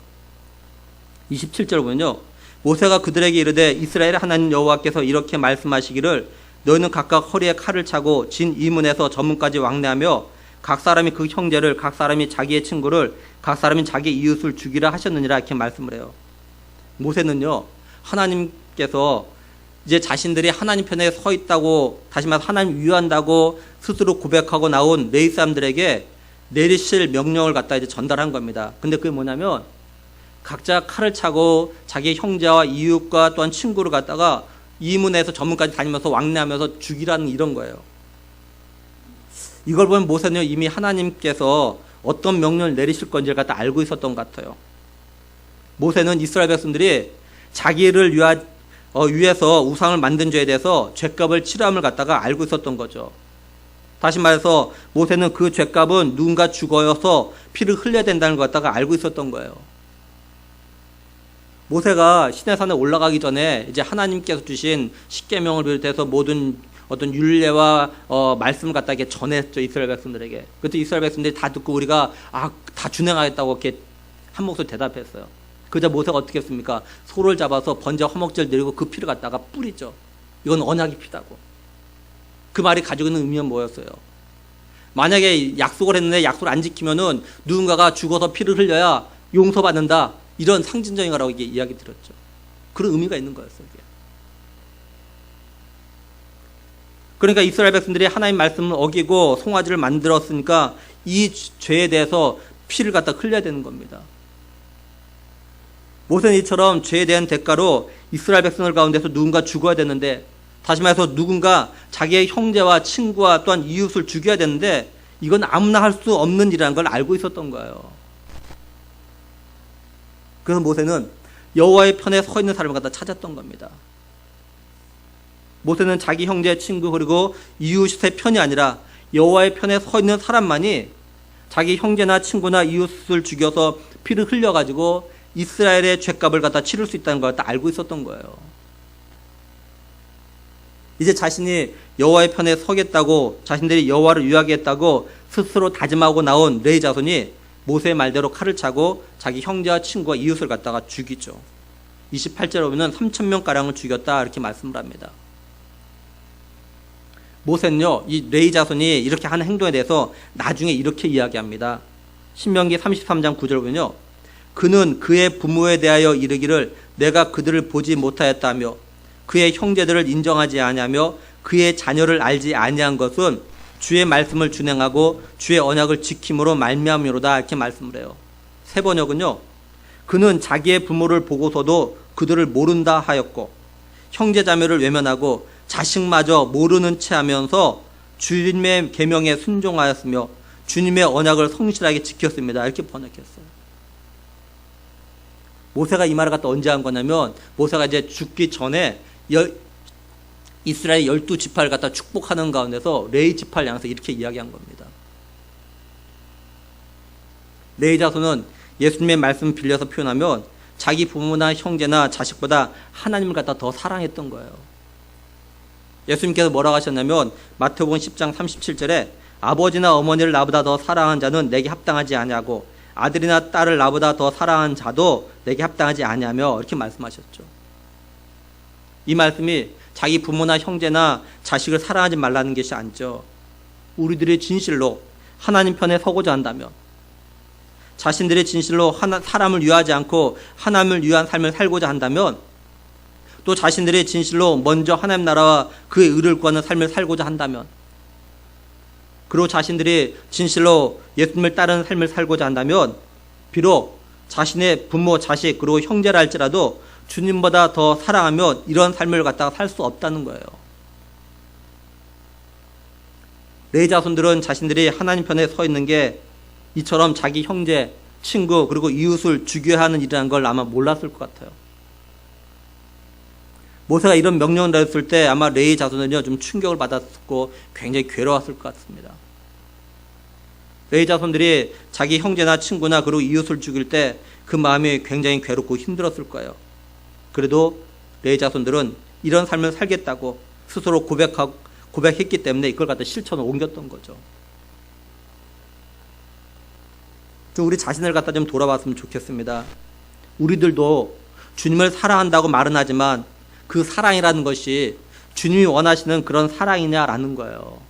27절 보면요, 모세가 그들에게 이르되 이스라엘의 하나님 여호와께서 이렇게 말씀하시기를 너희는 각각 허리에 칼을 차고 진 이문에서 저문까지 왕래하며 각 사람이 그 형제를, 각 사람이 자기의 친구를, 각 사람이 자기 이웃을 죽이라 하셨느니라, 이렇게 말씀을 해요. 모세는요, 하나님께서 이제 자신들이 하나님 편에 서 있다고, 다시 말해서 하나님 위한다고 스스로 고백하고 나온 레위 사람들에게 내리실 명령을 갖다 이제 전달한 겁니다. 근데 그게 뭐냐면, 각자 칼을 차고 자기 형제와 이웃과 또한 친구를 갖다가 이문에서 전문까지 다니면서 왕래하면서 죽이라는 이런 거예요. 이걸 보면 모세는 이미 하나님께서 어떤 명령을 내리실 건지를 갖다 알고 있었던 것 같아요. 모세는 이스라엘 백성들이 자기를 위해서 우상을 만든 죄에 대해서 죄값을 치료함을 갖다가 알고 있었던 거죠. 다시 말해서 모세는 그 죄값은 누군가 죽어서 피를 흘려야 된다는 것 갖다가 알고 있었던 거예요. 모세가 시내산에 올라가기 전에 이제 하나님께서 주신 십계명을 비롯해서 모든 어떤 율례와 말씀을 갖다 이렇게 전했죠, 이스라엘 백성들에게. 그때 이스라엘 백성들이 다 듣고 우리가 다 준행하겠다고 이렇게 한 목소리 대답했어요. 그러자 모세가 어떻게 했습니까? 소를 잡아서 번제 허먹지를 내리고 그 피를 갖다가 뿌리죠. 이건 언약의 피다고. 그 말이 가지고 있는 의미는 뭐였어요? 만약에 약속을 했는데 약속을 안 지키면은 누군가가 죽어서 피를 흘려야 용서받는다. 이런 상징적인 거라고 이야기 드렸죠. 그런 의미가 있는 거였어요. 이게. 그러니까 이스라엘 백성들이 하나님 말씀을 어기고 송아지를 만들었으니까 이 죄에 대해서 피를 갖다 흘려야 되는 겁니다. 모세는 이처럼 죄에 대한 대가로 이스라엘 백성들 가운데서 누군가 죽어야 되는데, 다시 말해서 누군가 자기의 형제와 친구와 또한 이웃을 죽여야 되는데 이건 아무나 할 수 없는 일이라는 걸 알고 있었던 거예요. 그래서 모세는 여호와의 편에 서 있는 사람을 갖다 찾았던 겁니다. 모세는 자기 형제, 친구 그리고 이웃의 편이 아니라 여호와의 편에 서 있는 사람만이 자기 형제나 친구나 이웃을 죽여서 피를 흘려가지고 이스라엘의 죄값을 갖다 치를 수 있다는 걸 다 알고 있었던 거예요. 이제 자신이 여호와의 편에 서겠다고, 자신들이 여호와를 위하겠다고 스스로 다짐하고 나온 레위 자손이 모세의 말대로 칼을 차고 자기 형제와 친구와 이웃을 갖다가 죽이죠. 28절에 보면 3,000명가량을 죽였다 이렇게 말씀을 합니다. 모세는요, 이 레위 자손이 이렇게 하는 행동에 대해서 나중에 이렇게 이야기합니다. 신명기 33장 9절 보면요, 그는 그의 부모에 대하여 이르기를 내가 그들을 보지 못하였다며 그의 형제들을 인정하지 아니하며 그의 자녀를 알지 아니한 것은 주의 말씀을 준행하고 주의 언약을 지킴으로 말미암이로다 이렇게 말씀을 해요. 새 번역은요, 그는 자기의 부모를 보고서도 그들을 모른다 하였고 형제 자매를 외면하고 자식마저 모르는 채 하면서 주님의 계명에 순종하였으며 주님의 언약을 성실하게 지켰습니다 이렇게 번역했어요. 모세가 이 말을 갖다 언제 한 거냐면, 모세가 이제 죽기 전에 이스라엘 12지파를 갖다 축복하는 가운데서 레위 지파를 향해서 이렇게 이야기한 겁니다. 레위 자손은 예수님의 말씀을 빌려서 표현하면 자기 부모나 형제나 자식보다 하나님을 갖다 더 사랑했던 거예요. 예수님께서 뭐라고 하셨냐면 마태복음 10장 37절에 아버지나 어머니를 나보다 더 사랑한 자는 내게 합당하지 아니하고 아들이나 딸을 나보다 더 사랑한 자도 내게 합당하지 아니하며 이렇게 말씀하셨죠. 이 말씀이 자기 부모나 형제나 자식을 사랑하지 말라는 것이 아니죠. 우리들이 진실로 하나님 편에 서고자 한다면, 자신들의 진실로 사람을 위하지 않고 하나님을 위한 삶을 살고자 한다면, 또 자신들의 진실로 먼저 하나님 나라와 그의 의를 구하는 삶을 살고자 한다면, 그리고 자신들이 진실로 예수님을 따르는 삶을 살고자 한다면, 비록 자신의 부모, 자식 그리고 형제라 할지라도 주님보다 더 사랑하며 이런 삶을 갖다가 살 수 없다는 거예요. 레위 자손들은 자신들이 하나님 편에 서 있는 게 이처럼 자기 형제, 친구 그리고 이웃을 죽여야 하는 일이라는 걸 아마 몰랐을 것 같아요. 모세가 이런 명령을 내렸을 때 아마 레위 자손은요 좀 충격을 받았고 굉장히 괴로웠을 것 같습니다. 레위 자손들이 자기 형제나 친구나 그리고 이웃을 죽일 때 그 마음이 굉장히 괴롭고 힘들었을 거예요. 그래도 레위 자손들은 이런 삶을 살겠다고 스스로 고백했기 때문에 이걸 갖다 실천을 옮겼던 거죠. 좀 우리 자신을 갖다 좀 돌아봤으면 좋겠습니다. 우리들도 주님을 사랑한다고 말은 하지만 그 사랑이라는 것이 주님이 원하시는 그런 사랑이냐라는 거예요.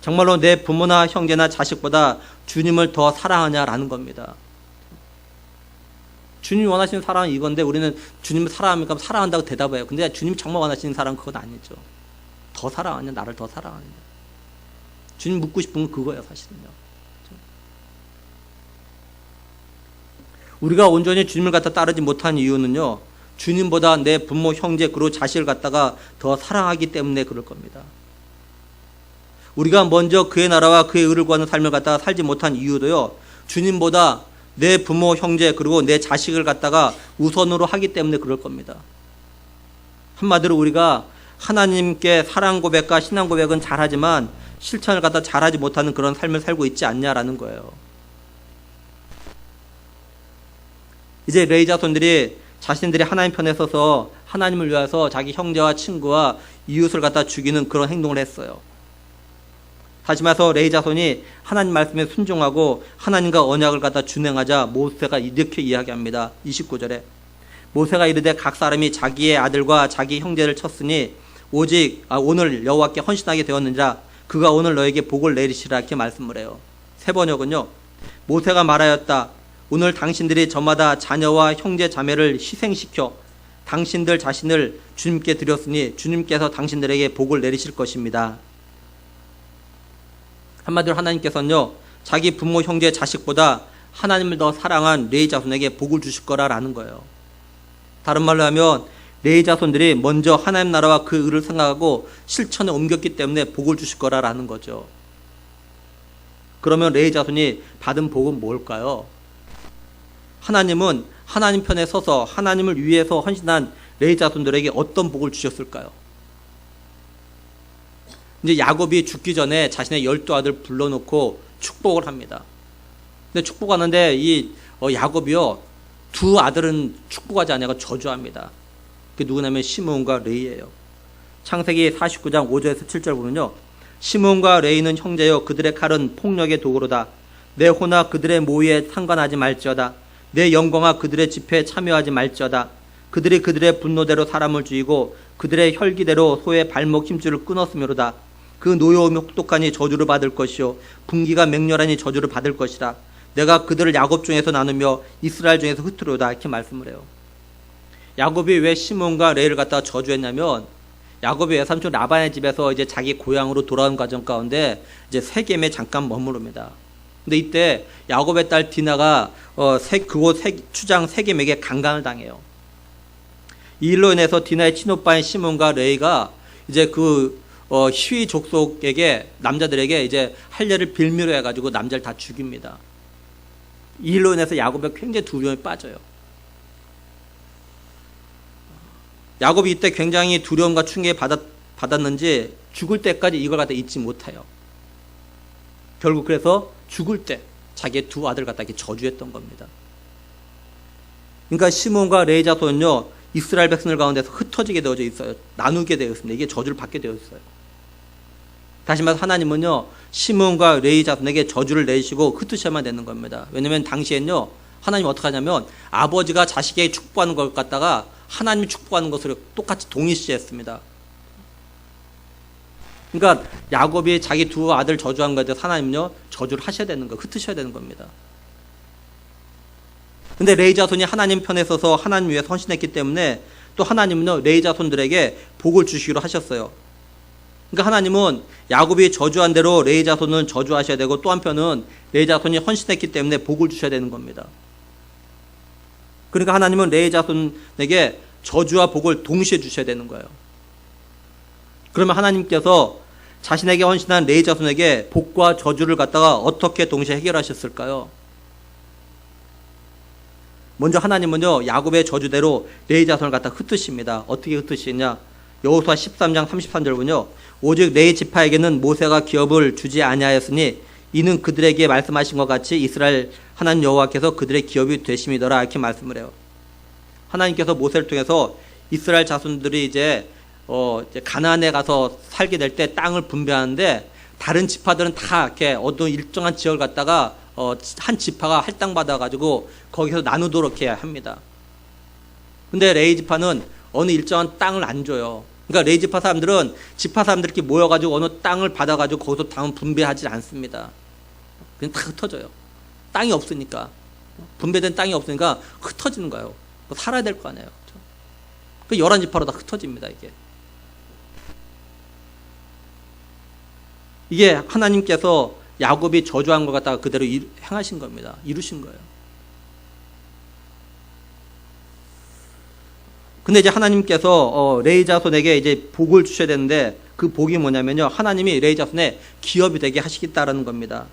정말로 내 부모나 형제나 자식보다 주님을 더 사랑하냐라는 겁니다. 주님이 원하시는 사랑은 이건데 우리는 주님을 사랑합니까? 사랑한다고 대답해요. 근데 주님이 정말 원하시는 사랑은 그건 아니죠. 더 사랑하냐? 나를 더 사랑하냐? 주님 묻고 싶은 건 그거예요, 사실은요. 우리가 온전히 주님을 갖다 따르지 못한 이유는요, 주님보다 내 부모, 형제, 그리고 자식을 갖다가 더 사랑하기 때문에 그럴 겁니다. 우리가 먼저 그의 나라와 그의 의를 구하는 삶을 갖다가 살지 못한 이유도요, 주님보다 내 부모, 형제, 그리고 내 자식을 갖다가 우선으로 하기 때문에 그럴 겁니다. 한마디로 우리가 하나님께 사랑 고백과 신앙 고백은 잘하지만 실천을 갖다 잘하지 못하는 그런 삶을 살고 있지 않냐라는 거예요. 이제 레위 자손들이 자신들이 하나님 편에 서서 하나님을 위해서 자기 형제와 친구와 이웃을 갖다 죽이는 그런 행동을 했어요. 다시 말해서 레위 자손이 하나님 말씀에 순종하고 하나님과 언약을 갖다 준행하자 모세가 이렇게 이야기합니다. 29절에 모세가 이르되 각 사람이 자기의 아들과 자기 형제를 쳤으니 오직 오늘 여호와께 헌신하게 되었느니라. 그가 오늘 너에게 복을 내리시라. 이렇게 말씀을 해요. 세 번역은요, 모세가 말하였다. 오늘 당신들이 저마다 자녀와 형제 자매를 희생시켜 당신들 자신을 주님께 드렸으니 주님께서 당신들에게 복을 내리실 것입니다. 한마디로 하나님께서는요, 자기 부모, 형제, 자식보다 하나님을 더 사랑한 레위 자손에게 복을 주실 거라는 거예요. 다른 말로 하면 레위 자손들이 먼저 하나님 나라와 그 의를 생각하고 실천에 옮겼기 때문에 복을 주실 거라는 거죠. 그러면 레위 자손이 받은 복은 뭘까요? 하나님은 하나님 편에 서서 하나님을 위해서 헌신한 레위 자손들에게 어떤 복을 주셨을까요? 이제 야곱이 죽기 전에 자신의 12아들 불러놓고 축복을 합니다. 근데 축복하는데 이 야곱이요, 두 아들은 축복하지 않냐고 저주합니다. 그게 누구냐면 시므온과 레위예요. 창세기 49장 5절에서 7절 보면요, 시므온과 레위는 형제여 그들의 칼은 폭력의 도구로다. 내 호나 그들의 모의에 상관하지 말지어다. 내 영광아 그들의 집회에 참여하지 말지어다. 그들이 그들의 분노대로 사람을 죽이고 그들의 혈기대로 소의 발목 힘줄을 끊었으므로다. 그 노여움이 혹독하니 저주를 받을 것이요 분기가 맹렬하니 저주를 받을 것이라. 내가 그들을 야곱 중에서 나누며 이스라엘 중에서 흩으로다. 이렇게 말씀을 해요. 야곱이 왜 시몬과 레이를 갖다가 저주했냐면, 야곱이 외삼촌 라반의 집에서 이제 자기 고향으로 돌아온 과정 가운데 이제 세겜에 잠깐 머무릅니다. 근데 이때 야곱의 딸 디나가 그곳 추장 세겜에게 강간을 당해요. 이 일로 인해서 디나의 친오빠인 시몬과 레이가 이제 희위 족속에게, 남자들에게 이제 할례를 빌미로 해가지고 남자를 다 죽입니다. 이 일로 인해서 야곱의 굉장히 두려움에 빠져요. 야곱이 이때 굉장히 두려움과 충격을 받았는지 죽을 때까지 이걸 갖다 잊지 못해요. 결국 그래서 죽을 때 자기의 두 아들 갖다 이렇게 저주했던 겁니다. 그러니까 시몬과 레위 자손은요, 이스라엘 백성들 가운데서 흩어지게 되어져 있어요. 나누게 되어 있습니다. 이게 저주를 받게 되어 있어요. 다시 말해서 하나님은요, 시몬과 레위 자손에게 저주를 내시고 흩으셔야만 되는 겁니다. 왜냐하면 당시엔요, 하나님 어떻게 하냐면 아버지가 자식에게 축복하는 걸 갖다가 하나님이 축복하는 것으로 똑같이 동일시했습니다. 그러니까 야곱이 자기 두 아들 저주한 것에 대해서 하나님은요, 저주를 하셔야 되는 거, 흩으셔야 되는 겁니다. 근데 레위 자손이 하나님 편에 서서 하나님 위해서 헌신했기 때문에 또 하나님은요, 레위 자손들에게 복을 주시기로 하셨어요. 그러니까 하나님은 야곱이 저주한 대로 레위 자손은 저주하셔야 되고, 또 한편은 레위 자손이 헌신했기 때문에 복을 주셔야 되는 겁니다. 그러니까 하나님은 레위 자손에게 저주와 복을 동시에 주셔야 되는 거예요. 그러면 하나님께서 자신에게 헌신한 레위 자손에게 복과 저주를 갖다가 어떻게 동시에 해결하셨을까요? 먼저 하나님은요, 야곱의 저주대로 레위 자손을 갖다 흩으십니다. 어떻게 흩으시냐? 여호수아 13장 33절 보면요, 오직 레위 지파에게는 모세가 기업을 주지 아니하였으니 이는 그들에게 말씀하신 것 같이 이스라엘 하나님 여호와께서 그들의 기업이 되심이더라. 이렇게 말씀을 해요. 하나님께서 모세를 통해서 이스라엘 자손들이 이제 가나안에 가서 살게 될 때 땅을 분배하는데, 다른 지파들은 다 이렇게 어떤 일정한 지역을 갖다가 한 지파가 할당받아 가지고 거기서 나누도록 해야 합니다. 근데 레위 지파는 어느 일정한 땅을 안 줘요. 그러니까 레위 지파 사람들은 지파 사람들끼리 모여가지고 어느 땅을 받아가지고 거기서 땅을 분배하지 않습니다. 그냥 다 흩어져요. 땅이 없으니까, 분배된 땅이 없으니까 흩어지는 거예요. 살아야 될 거 아니에요. 그 11지파로 다 흩어집니다. 이게 하나님께서 야곱이 저주한 것 갖다가 그대로 행하신 겁니다. 이루신 거예요. 근데 이제 하나님께서 레위 자손에게 이제 복을 주셔야 되는데 그 복이 뭐냐면요. 하나님이 레위 자손의 기업이 되게 하시겠다라는 겁니다.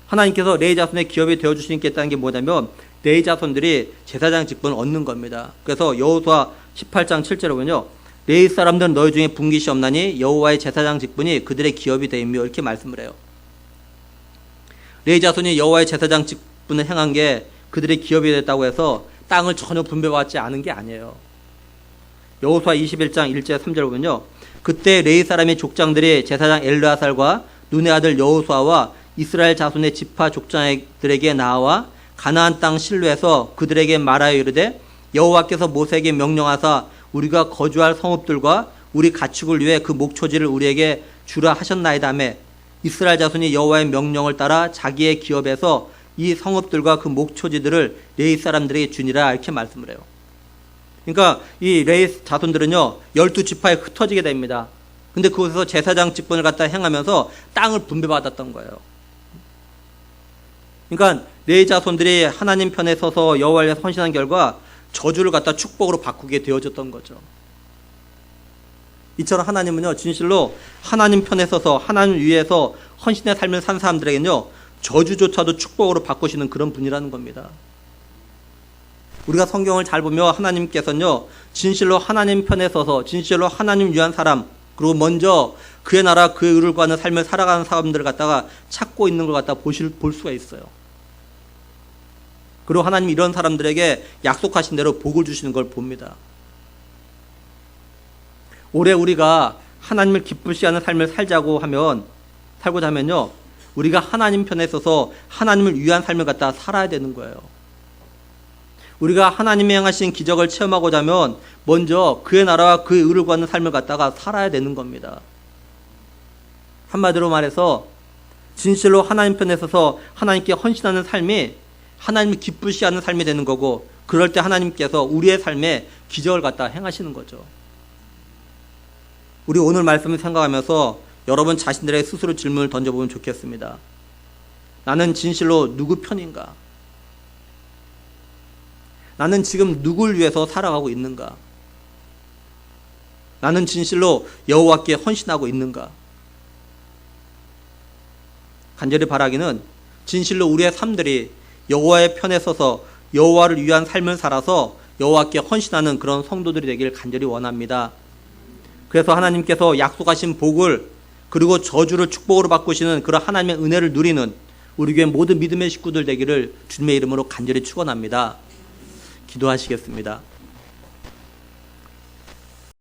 하나님께서 레위 자손의 기업이 되어 주시겠다는 게 뭐냐면 레위 자손들이 제사장 직분을 얻는 겁니다. 그래서 여호수아 18장 7절에 보면요. 레위 사람들은 너희 중에 분깃이 없나니 여호와의 제사장 직분이 그들의 기업이 되며 이렇게 말씀을 해요. 레위 자손이 여호와의 제사장 직분을 행한 게 그들의 기업이 됐다고 해서 땅을 전혀 분배받지 않은 게 아니에요. 여호수아 21장 1절 3절 보면요. 그때 레위 사람의 족장들이 제사장 엘르아살과 눈의 아들 여호수아와 이스라엘 자손의 지파 족장들에게 나와 가나안 땅 실로에서 그들에게 말하여 이르되 여호와께서 모세에게 명령하사 우리가 거주할 성읍들과 우리 가축을 위해 그 목초지를 우리에게 주라 하셨나이다매 이스라엘 자손이 여호와의 명령을 따라 자기의 기업에서 이 성읍들과 그 목초지들을 레위 사람들에게 주니라 이렇게 말씀을 해요. 그러니까 이 레위 자손들은요 12지파에 흩어지게 됩니다. 근데 그곳에서 제사장 직분을 갖다 행하면서 땅을 분배받았던 거예요. 그러니까 레위 자손들이 하나님 편에 서서 여호와를 위해 헌신한 결과 저주를 갖다 축복으로 바꾸게 되어졌던 거죠. 이처럼 하나님은요 진실로 하나님 편에 서서 하나님 위에서 헌신의 삶을 산 사람들에게는요 저주조차도 축복으로 바꾸시는 그런 분이라는 겁니다. 우리가 성경을 잘 보면 하나님께서는요 진실로 하나님 편에 서서 진실로 하나님 위한 사람 그리고 먼저 그의 나라 그의 의를 구하는 삶을 살아가는 사람들을 갖다가 찾고 있는 걸 갖다 볼 수가 있어요. 그리고 하나님 이런 사람들에게 약속하신 대로 복을 주시는 걸 봅니다. 올해 우리가 하나님을 기쁘시 하는 삶을 살고자 하면요 우리가 하나님 편에 서서 하나님을 위한 삶을 갖다 살아야 되는 거예요. 우리가 하나님이 행하신 기적을 체험하고자 하면 먼저 그의 나라와 그의 의를 구하는 삶을 갖다가 살아야 되는 겁니다. 한마디로 말해서 진실로 하나님 편에 서서 하나님께 헌신하는 삶이 하나님을 기쁘시 하는 삶이 되는 거고 그럴 때 하나님께서 우리의 삶에 기적을 갖다 행하시는 거죠. 우리 오늘 말씀을 생각하면서 여러분 자신들의 스스로 질문을 던져보면 좋겠습니다. 나는 진실로 누구 편인가? 나는 지금 누굴 위해서 살아가고 있는가? 나는 진실로 여호와께 헌신하고 있는가? 간절히 바라기는 진실로 우리의 삶들이 여호와의 편에 서서 여호와를 위한 삶을 살아서 여호와께 헌신하는 그런 성도들이 되길 간절히 원합니다. 그래서 하나님께서 약속하신 복을 그리고 저주를 축복으로 바꾸시는 그런 하나님의 은혜를 누리는 우리 교회 모든 믿음의 식구들 되기를 주님의 이름으로 간절히 축원합니다. 기도하시겠습니다.